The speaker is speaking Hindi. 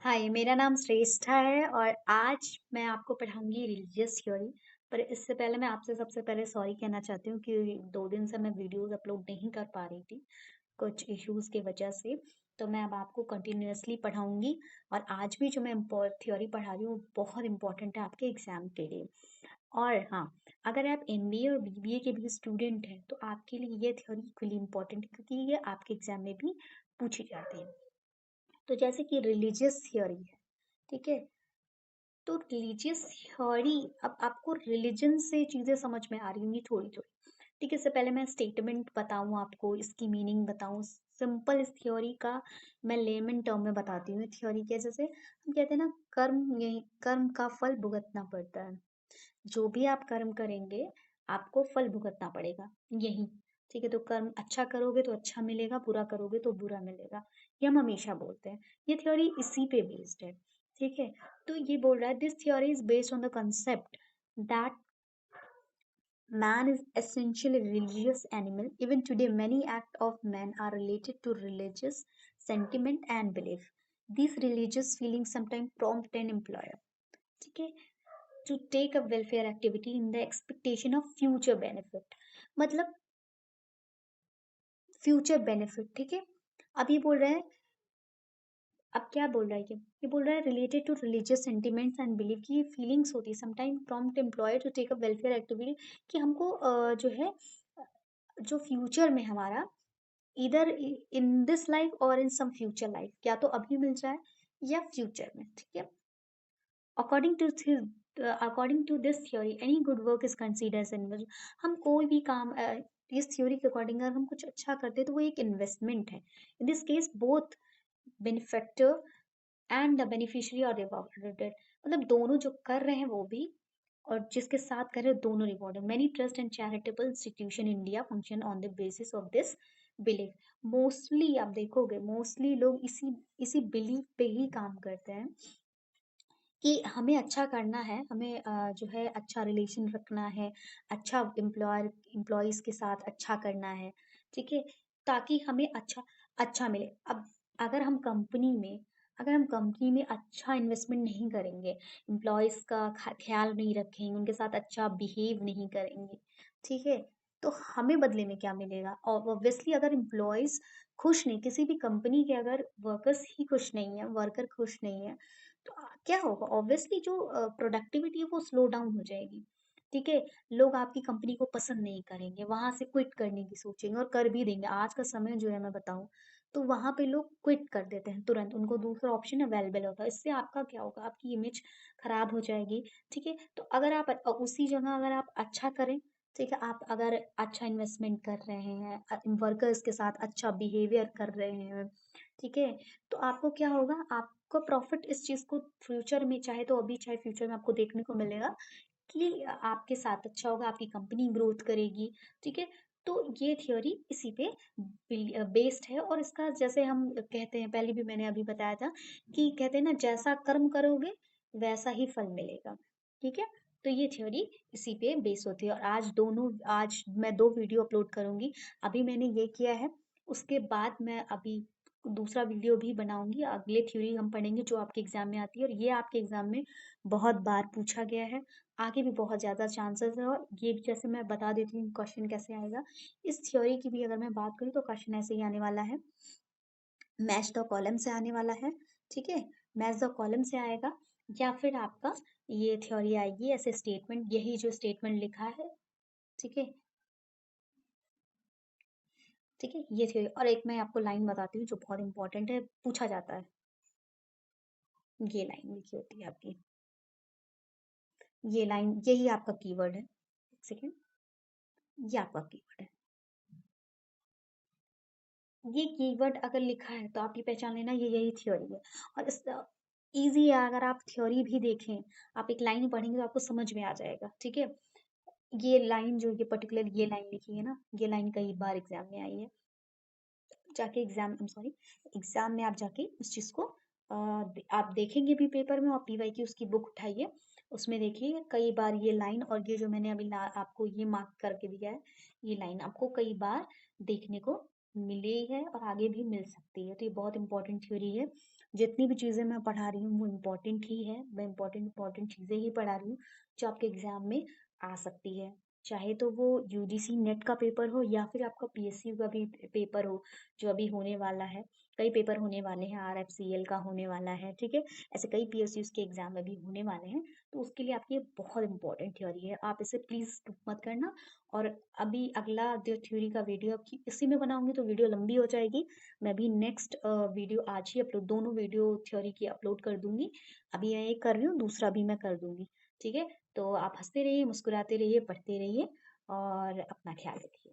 हाय, मेरा नाम श्रेष्ठा है और आज मैं आपको पढ़ाऊँगी रिलीजियस थ्योरी। पर इससे पहले मैं आपसे सबसे पहले सॉरी कहना चाहती हूँ कि 2 दिन से मैं वीडियोज़ अपलोड नहीं कर पा रही थी, कुछ इश्यूज़ की वजह से। तो मैं अब आपको कंटिन्यूअसली पढ़ाऊँगी और आज भी जो मैं थ्योरी पढ़ा रही हूँ, वो बहुत इम्पोर्टेंट है आपके एग्ज़ाम के लिए। और हाँ, अगर आप एमबीए और बीबीए के भी स्टूडेंट हैं, तो आपके लिए ये थ्योरी इक्वली इम्पोर्टेंट है क्योंकि ये आपके एग्ज़ाम में भी पूछी जाती है। तो जैसे कि रिलीजियस थ्योरी है, ठीक है? तो रिलीजियस थ्योरी अब आपको रिलीजन से चीजें समझ में आ रही होंगी थोड़ी थोड़ी। ठीक है, इससे पहले मैं स्टेटमेंट बताऊं आपको, इसकी मीनिंग बताऊं सिंपल। इस थ्योरी का मैं लेमन टर्म में बताती हूँ। थ्योरी के जैसे हम कहते हैं ना, कर्म, यही कर्म का फल भुगतना पड़ता है। जो भी आप कर्म करेंगे, आपको फल भुगतना पड़ेगा यही। ठीक है, तो कर्म अच्छा करोगे तो अच्छा मिलेगा, बुरा करोगे तो बुरा मिलेगा। ये हम हमेशा बोलते हैं। ये थ्योरी इसी पे बेस्ड है। ठीक है, तो ये बोल रहा है this theory is based on the concept that man is essentially a religious animal. Even today, many acts of man are related to religious sentiment and belief. These religious feelings sometimes prompt an employer, ठीक है, to take up welfare activity in the expectation of future benefit। मतलब फ्यूचर बेनिफिट। ठीक है, अब ये बोल रहा है, अब क्या बोल रहा है ये बोल रहा है related to religious sentiments and belief की फीलिंग्स होती है sometime prompt employer to take a welfare activity, कि हमको जो है जो फ्यूचर में हमारा इधर इन दिस लाइफ और इन सम फ्यूचर लाइफ, या तो अभी मिल जाए या फ्यूचर में। ठीक है, according to according to this theory any good work is considered as investment. हम कोई भी काम इस थ्योरी के अकॉर्डिंग अगर हम कुछ अच्छा करते हैं तो वो एक इन्वेस्टमेंट है। In this case both benefactor and the beneficiary और रिवॉर्डेड, मतलब दोनों जो कर रहे हैं वो भी और जिसके साथ कर रहे हैं दोनों rewarded. Many trust and charitable institution India function on the basis of this belief. Mostly आप देखोगे, मोस्टली लोग इसी इसी बिलीफ पे ही काम करते हैं कि हमें अच्छा करना है, हमें जो है अच्छा रिलेशन रखना है, अच्छा एम्प्लॉयज के साथ अच्छा करना है। ठीक है, ताकि हमें अच्छा अच्छा मिले। अब अगर हम कंपनी में अगर हम कंपनी में अच्छा इन्वेस्टमेंट नहीं करेंगे, एम्प्लॉयज का ख्याल नहीं रखेंगे, उनके साथ अच्छा बिहेव नहीं करेंगे, ठीक है, तो हमें बदले में क्या मिलेगा? और ऑब्वियसली अगर एम्प्लॉयज खुश नहीं, किसी भी कंपनी के अगर वर्कर्स ही खुश नहीं है, वर्कर खुश नहीं है, तो क्या होगा? ऑब्वियसली जो प्रोडक्टिविटी है वो स्लो डाउन हो जाएगी। ठीक है, लोग आपकी कंपनी को पसंद नहीं करेंगे, वहां से क्विट करने की सोचेंगे और कर भी देंगे। आज का समय जो है मैं बताऊं, तो वहां पे लोग क्विट कर देते हैं तुरंत, उनको दूसरा ऑप्शन अवेलेबल होता है। इससे आपका क्या होगा? आपकी इमेज खराब हो जाएगी। ठीक है, तो अगर आप उसी जगह अगर आप अच्छा करें, ठीक है, आप अगर अच्छा इन्वेस्टमेंट कर रहे हैं, वर्कर्स के साथ अच्छा बिहेवियर कर रहे हैं, ठीक है, तो आपको क्या होगा? आपको प्रॉफिट इस चीज को फ्यूचर में, चाहे तो अभी चाहे फ्यूचर में, आपको देखने को मिलेगा कि आपके साथ अच्छा होगा, आपकी कंपनी ग्रोथ करेगी। ठीक है, तो ये थ्योरी इसी पे बेस्ड है। और इसका जैसे हम कहते हैं, पहले भी मैंने अभी बताया था कि कहते हैं ना, जैसा कर्म करोगे वैसा ही फल मिलेगा। ठीक है, तो ये थ्योरी इसी पे बेस होती है। और आज मैं 2 वीडियो अपलोड करूंगी। अभी मैंने ये किया है, उसके बाद मैं अभी दूसरा वीडियो भी बनाऊंगी। अगले थ्योरी हम पढ़ेंगे जो आपके एग्जाम में आती है, और ये आपके एग्जाम में बहुत बार पूछा गया है, आगे भी बहुत ज्यादा चांसेस है। और ये भी जैसे मैं बता देती हूँ क्वेश्चन कैसे आएगा। इस थ्योरी की भी अगर मैं बात करूँ तो क्वेश्चन ऐसे ही आने वाला है, मैच द कॉलम से आने वाला है। ठीक है, मैच द कॉलम से आएगा, या फिर आपका ये थ्योरी आएगी ऐसे स्टेटमेंट, यही जो स्टेटमेंट लिखा है। ठीक है, ठीक है, ये थ्योरी। और एक मैं आपको लाइन बताती हूँ जो बहुत इंपॉर्टेंट है, पूछा जाता है। ये लाइन लिखी होती है आपकी, ये लाइन, यही आपका कीवर्ड है। एक सेकेंड, ये आपका कीवर्ड है। ये कीवर्ड अगर लिखा है तो आप ये पहचान लेना, ये यही थ्योरी है। और इस इजी है, अगर आप थ्योरी भी देखें, आप एक लाइन पढ़ेंगे तो आपको समझ में आ जाएगा। ठीक है, ये लाइन जो ये पर्टिकुलर ये लाइन लिखी है ना, ये लाइन कई बार एग्जाम में आई है। जाके एग्जाम, सॉरी, एग्जाम में आप जाके उस चीज को आप देखेंगे भी पेपर में, और पीवाई की उसकी बुक उठाइए, उसमें देखिए कई बार ये लाइन, और ये जो मैंने अभी आपको ये मार्क करके दिया है, ये लाइन आपको कई बार देखने को मिली है और आगे भी मिल सकती है। तो ये बहुत इंपॉर्टेंट थ्योरी है। जितनी भी चीज़ें मैं पढ़ा रही हूँ वो इम्पोर्टेंट ही है, मैं इम्पोर्टेंट इम्पोर्टेंट चीज़ें ही पढ़ा रही हूँ जो आपके एग्जाम में आ सकती है। चाहे तो वो यूजीसी नेट का पेपर हो या फिर आपका पीएसयू का भी पेपर हो जो अभी होने वाला है। कई पेपर होने वाले हैं, आरएफसीएल का होने वाला है, ठीक है। ऐसे कई पीएसयूज के एग्जाम अभी होने वाले हैं, तो उसके लिए आपकी ये बहुत इंपॉर्टेंट थ्योरी है, आप इसे प्लीज स्किप मत करना। और अभी अगला जो थ्योरी का वीडियो इसी में बनाऊंगी तो वीडियो लंबी हो जाएगी। मैं भी नेक्स्ट वीडियो आज ही अपलोड, दोनों वीडियो थ्योरी की अपलोड कर दूंगी। अभी मैं एक कर रही हूँ, दूसरा भी मैं कर दूंगी, ठीक है। तो आप हंसते रहिए, मुस्कुराते रहिए, पढ़ते रहिए और अपना ख्याल रखिए।